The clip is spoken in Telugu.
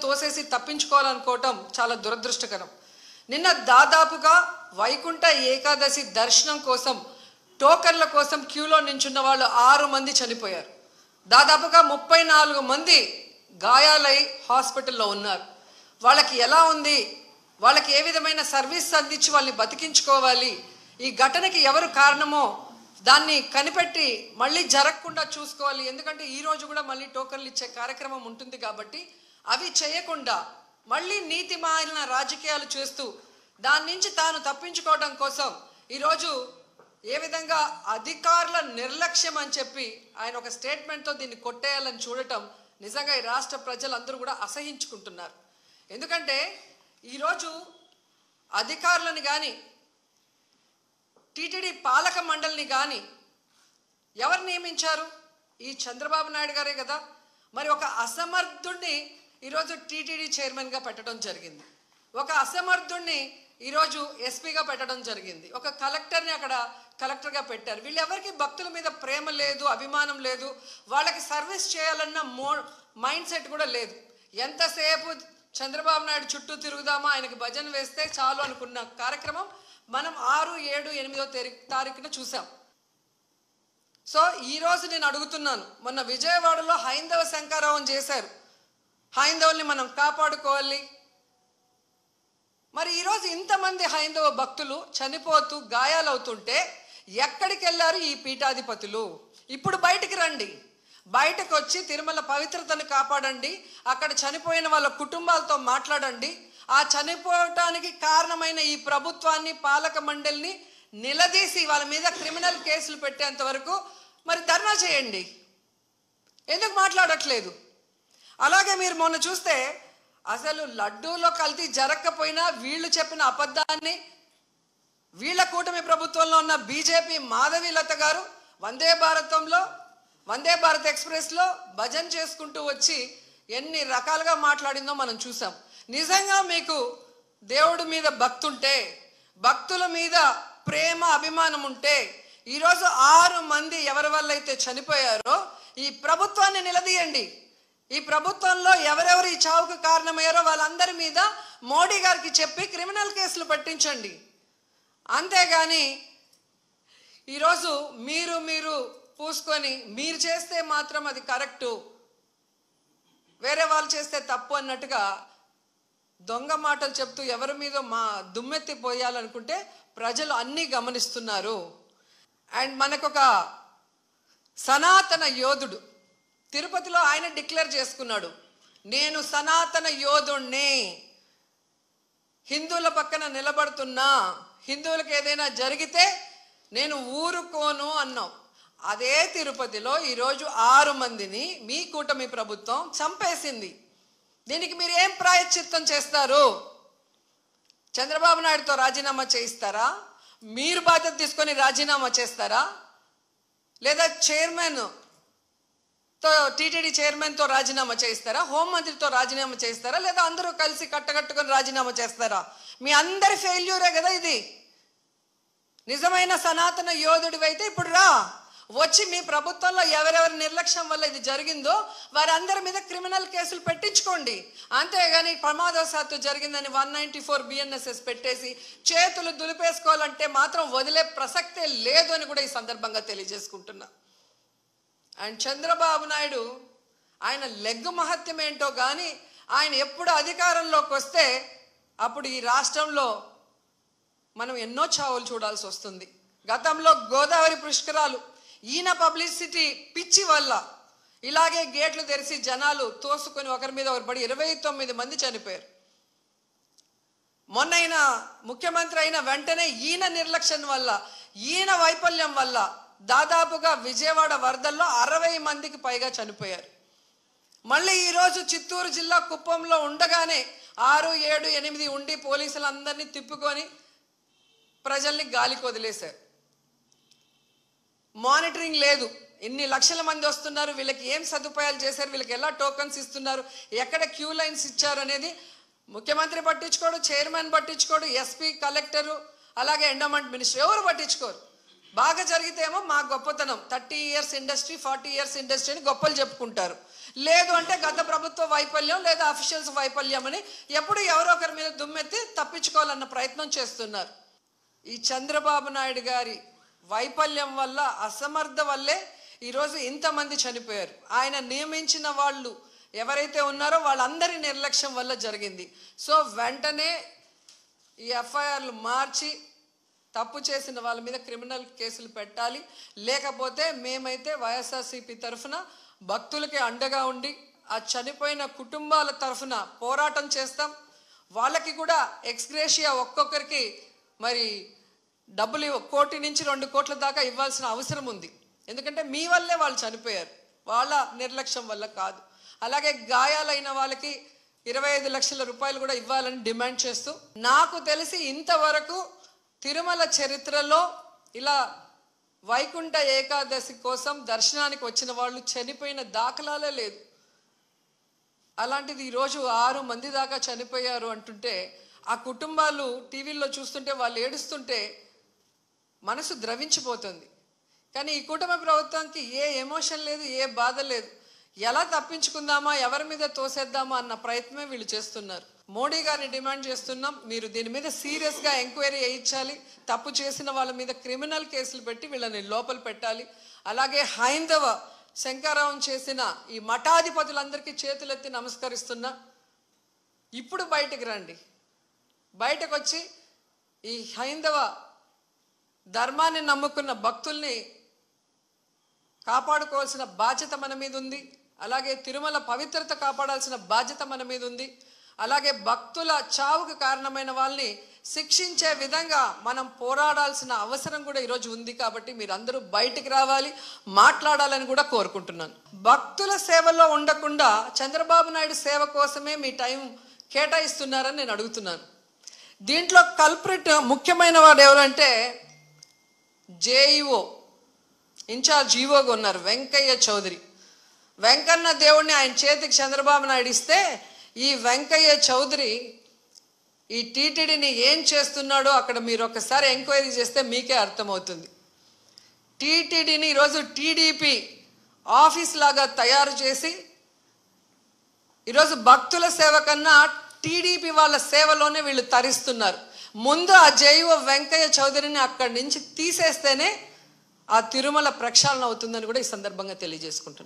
తోసేసి తప్పించుకోవాలనుకోవటం చాలా దురదృష్టకరం. నిన్న దాదాపుగా వైకుంఠ ఏకాదశి దర్శనం కోసం టోకన్ల కోసం క్యూలో నించున్న వాళ్ళు 6 మంది చనిపోయారు. దాదాపుగా 34 మంది గాయాలై హాస్పిటల్లో ఉన్నారు. వాళ్ళకి ఎలా ఉంది, వాళ్ళకి ఏ విధమైన సర్వీస్ అందించి వాళ్ళని బతికించుకోవాలి, ఈ ఘటనకి ఎవరు కారణమో దాన్ని కనిపెట్టి మళ్ళీ జరగకుండా చూసుకోవాలి. ఎందుకంటే ఈరోజు కూడా మళ్ళీ టోకన్లు ఇచ్చే కార్యక్రమం ఉంటుంది కాబట్టి అవి చేయకుండా మళ్ళీ నీతిమాలిన రాజకీయాలు చేస్తూ దాని నుంచి తాను తప్పించుకోవడం కోసం ఈరోజు ఏ విధంగా అధికారుల నిర్లక్ష్యం అని చెప్పి ఆయన ఒక స్టేట్మెంట్తో దీన్ని కొట్టేయాలని చూడటం నిజంగా ఈ రాష్ట్ర ప్రజలందరూ కూడా అసహించుకుంటున్నారు. ఎందుకంటే ఈరోజు అధికారులను కానీ టీటీడీ పాలక మండలిని కానీ ఎవరు నియమించారు? ఈ చంద్రబాబు నాయుడు గారే కదా. మరి ఒక అసమర్థుడిని ఈరోజు టీటీడీ చైర్మన్గా పెట్టడం జరిగింది, ఒక అసమర్థుడిని ఈరోజు ఎస్పీగా పెట్టడం జరిగింది, ఒక కలెక్టర్ని అక్కడ కలెక్టర్గా పెట్టారు. వీళ్ళెవరికి భక్తుల మీద ప్రేమ లేదు, అభిమానం లేదు, వాళ్ళకి సర్వీస్ చేయాలన్న మైండ్ సెట్ కూడా లేదు. ఎంతసేపు చంద్రబాబు నాయుడు చుట్టూ తిరుగుదామా, ఆయనకి భజన వేస్తే చాలు అనుకున్న కార్యక్రమం మనం 6, 7, 8వ తారీఖున చూసాం. సో ఈరోజు నేను అడుగుతున్నాను, మొన్న విజయవాడలో హైందవ శంకారావం చేశారు, హైందవుల్ని మనం కాపాడుకోవాలి. మరి ఈరోజు ఇంతమంది హైందవ భక్తులు చనిపోతూ గాయాలవుతుంటే ఎక్కడికి వెళ్ళారు ఈ పీఠాధిపతులు? ఇప్పుడు బయటికి రండి, బయటకు వచ్చి తిరుమల పవిత్రతను కాపాడండి, అక్కడ చనిపోయిన వాళ్ళ కుటుంబాలతో మాట్లాడండి, ఆ చనిపోవటానికి కారణమైన ఈ ప్రభుత్వాన్ని పాలక మండలిని నిలదీసి వాళ్ళ మీద క్రిమినల్ కేసులు పెట్టేంత వరకు మరి ధర్నా చేయండి. ఎందుకు మాట్లాడట్లేదు? అలాగే మీరు మొన్న చూస్తే అసలు లడ్డూలో కల్తీ జరగకపోయినా వీళ్ళు చెప్పిన అబద్ధాన్ని వీళ్ళ కూటమి ప్రభుత్వంలో ఉన్న బీజేపీ మాధవీలత గారు వందే భారత్ ఎక్స్ప్రెస్లో భజన చేసుకుంటూ వచ్చి ఎన్ని రకాలుగా మాట్లాడిందో మనం చూసాం. నిజంగా మీకు దేవుడి మీద భక్తి ఉంటే, భక్తుల మీద ప్రేమ అభిమానం ఉంటే ఈరోజు 6 మంది ఎవరి వల్ల అయితే చనిపోయారో ఈ ప్రభుత్వాన్ని నిలదీయండి. ఈ ప్రభుత్వంలో ఎవరెవరు ఈ చావుకు కారణమయ్యారో వాళ్ళందరి మీద మోడీ గారికి చెప్పి క్రిమినల్ కేసులు పెట్టించండి. అంతేగాని ఈరోజు మీరు పూసుకొని మీరు చేస్తే మాత్రం అది కరెక్టు, వేరే వాళ్ళు చేస్తే తప్పు అన్నట్టుగా దొంగ మాటలు చెప్తూ ఎవరి మీద దుమ్మెత్తి పోయాలనుకుంటే ప్రజలు అన్నీ గమనిస్తున్నారు. అండ్ మనకొక సనాతన యోధుడు తిరుపతిలో ఆయన డిక్లేర్ చేసుకున్నాడు, నేను సనాతన యోధుణ్ణి, హిందువుల పక్కన నిలబడుతున్నా, హిందువులకు ఏదైనా జరిగితే నేను ఊరుకోను అన్నాం. అదే తిరుపతిలో ఈరోజు 6 మందిని మీ కూటమి ప్రభుత్వం చంపేసింది. దీనికి మీరు ఏం ప్రాయశ్చిత్తం చేస్తారు? చంద్రబాబు నాయుడుతో రాజీనామా చేయిస్తారా? మీరు బాధ్యత తీసుకొని రాజీనామా చేస్తారా? లేదా టీటీడీ చైర్మన్తో రాజీనామా చేయిస్తారా? హోంమంత్రితో రాజీనామా చేయిస్తారా? లేదా అందరూ కలిసి కట్టకట్టుకొని రాజీనామా చేస్తారా? మీ అందరి ఫెయిల్యూరే కదా ఇది. నిజమైన సనాతన యోధుడివైతే ఇప్పుడు రా, వచ్చి మీ ప్రభుత్వంలో ఎవరెవరి నిర్లక్ష్యం వల్ల ఇది జరిగిందో వారందరి మీద క్రిమినల్ కేసులు పెట్టించుకోండి. అంతేగాని ప్రమాదవశాత్తు జరిగిందని 194 BNSS పెట్టేసి చేతులు దులిపేసుకోవాలంటే మాత్రం వదిలే ప్రసక్తే లేదు అని కూడా ఈ సందర్భంగా తెలియజేసుకుంటున్నా. అండ్ చంద్రబాబు నాయుడు ఆయన లెగ్గు మహత్యం ఏంటో కానీ ఆయన ఎప్పుడు అధికారంలోకి వస్తే అప్పుడు ఈ రాష్ట్రంలో మనం ఎన్నో చావులు చూడాల్సి వస్తుంది. గతంలో గోదావరి పుష్కరాలు ఈయన పబ్లిసిటీ పిచ్చి వల్ల ఇలాగే గేట్లు తెరిచి జనాలు తోసుకొని ఒకరి మీద ఒకరు పడి 29 మంది చనిపోయారు. మొన్న ముఖ్యమంత్రి అయిన వెంటనే ఈయన నిర్లక్ష్యం వల్ల, ఈయన వైఫల్యం వల్ల దాదాపుగా విజయవాడ వరదల్లో 60 మందికి పైగా చనిపోయారు. మళ్ళీ ఈరోజు చిత్తూరు జిల్లా కుప్పంలో ఉండగానే 6, 7, 8 ఉండి పోలీసులందరినీ తిప్పుకొని ప్రజల్ని గాలికి వదిలేశారు. మానిటరింగ్ లేదు, ఎన్ని లక్షల మంది వస్తున్నారు, వీళ్ళకి ఏం సదుపాయాలు చేశారు, వీళ్ళకి ఎలా టోకన్స్ ఇస్తున్నారు, ఎక్కడ క్యూ లైన్స్ ఇచ్చారు అనేది ముఖ్యమంత్రి పట్టించుకోడు, చైర్మన్ పట్టించుకోడు, ఎస్పీ, కలెక్టరు, అలాగే ఎండోమెంట్ మినిస్టర్ ఎవరు పట్టించుకోరు. బాగా జరిగితేమో మా గొప్పతనం 30 years ఇండస్ట్రీ 40 years ఇండస్ట్రీ అని గొప్పలు చెప్పుకుంటారు. లేదు అంటే గత ప్రభుత్వ వైఫల్యం లేదా అఫీషియల్స్ వైఫల్యం అని ఎప్పుడు ఎవరో ఒకరి మీద దుమ్మెత్తి తప్పించుకోవాలన్న ప్రయత్నం చేస్తున్నారు. ఈ చంద్రబాబు నాయుడు గారి వైఫల్యం వల్ల, అసమర్థ వల్లే ఈరోజు ఇంతమంది చనిపోయారు. ఆయన నియమించిన వాళ్ళు ఎవరైతే ఉన్నారో వాళ్ళందరి నిర్లక్ష్యం వల్ల జరిగింది. సో వెంటనే ఈ ఎఫ్ఐఆర్లు మార్చి తప్పు చేసిన వాళ్ళ మీద క్రిమినల్ కేసులు పెట్టాలి. లేకపోతే మేమైతే వైఎస్ఆర్సీపీ తరఫున భక్తులకి అండగా ఉండి ఆ చనిపోయిన కుటుంబాల తరఫున పోరాటం చేస్తాం. వాళ్ళకి కూడా ఎక్స్గ్రేషియా ఒక్కొక్కరికి మరి డబ్బులు 1 కోటి నుంచి 2 కోట్ల దాకా ఇవ్వాల్సిన అవసరం ఉంది. ఎందుకంటే మీ వల్లే వాళ్ళు చనిపోయారు, వాళ్ళ నిర్లక్ష్యం వల్ల కాదు. అలాగే గాయాలైన వాళ్ళకి 25 లక్షల రూపాయలు కూడా ఇవ్వాలని డిమాండ్ చేస్తూ, నాకు తెలిసి ఇంతవరకు తిరుమల చరిత్రలో ఇలా వైకుంఠ ఏకాదశి కోసం దర్శనానికి వచ్చిన వాళ్ళు చనిపోయిన దాఖలాలే లేదు. అలాంటిది ఈరోజు 6 మంది దాకా చనిపోయారు అంటుంటే, ఆ కుటుంబాలు టీవీల్లో చూస్తుంటే వాళ్ళు ఏడుస్తుంటే మనసు ద్రవించిపోతుంది. కానీ ఈ కుటుంబ ప్రభుత్వానికి ఏ ఎమోషన్ లేదు, ఏ బాధ లేదు. ఎలా తప్పించుకుందామా, ఎవరి మీద తోసేద్దామా అన్న ప్రయత్నమే వీళ్ళు చేస్తున్నారు. మోడీ గారిని డిమాండ్ చేస్తున్నాం, మీరు దీని మీద సీరియస్గా ఎంక్వైరీ చేయించాలి. తప్పు చేసిన వాళ్ళ మీద క్రిమినల్ కేసులు పెట్టి వీళ్ళని లోపల పెట్టాలి. అలాగే హైందవ శంకరావం చేసిన ఈ మఠాధిపతులందరికీ చేతులెత్తి నమస్కరిస్తున్నా, ఇప్పుడు బయటకు రండి. బయటకు వచ్చి ఈ హైందవ ధర్మాన్ని నమ్ముకున్న భక్తుల్ని కాపాడుకోవాల్సిన బాధ్యత మన మీద ఉంది. అలాగే తిరుమల పవిత్రత కాపాడాల్సిన బాధ్యత మన మీద ఉంది. అలాగే భక్తుల చావుకు కారణమైన వాళ్ళని శిక్షించే విధంగా మనం పోరాడాల్సిన అవసరం కూడా ఈరోజు ఉంది. కాబట్టి మీరందరూ బయటికి రావాలి, మాట్లాడాలని కూడా కోరుకుంటున్నాను. భక్తుల సేవలో ఉండకుండా చంద్రబాబు నాయుడు సేవ కోసమే మీ టైం కేటాయిస్తున్నారని నేను అడుగుతున్నాను. దీంట్లో కల్ప్రిట్ ముఖ్యమైన వాడు ఎవరంటే జేఈఓ ఇన్ఛార్జ్ ఈఓగా ఉన్నారు వెంకయ్య చౌదరి. వెంకన్న దేవుడిని ఆయన చేతికి చంద్రబాబు నాయుడు ఇస్తే ఈ వెంకయ్య చౌదరి ఈ టీటీడీని ఏం చేస్తున్నాడో అక్కడ మీరు ఒకసారి ఎంక్వైరీ చేస్తే మీకే అర్థమవుతుంది. టీటీడీని ఈరోజు టీడీపీ ఆఫీస్ లాగా తయారు చేసి ఈరోజు భక్తుల సేవ కన్నా టీడీపీ వాళ్ళ సేవలోనే వీళ్ళు తరిస్తున్నారు. ముందు ఆ జేఈఓ వెంకయ్య చౌదరిని అక్కడి నుంచి తీసేస్తేనే ఆ తిరుమల ప్రక్షాళన అవుతుందని కూడా ఈ సందర్భంగా తెలియజేసుకుంటున్నాను.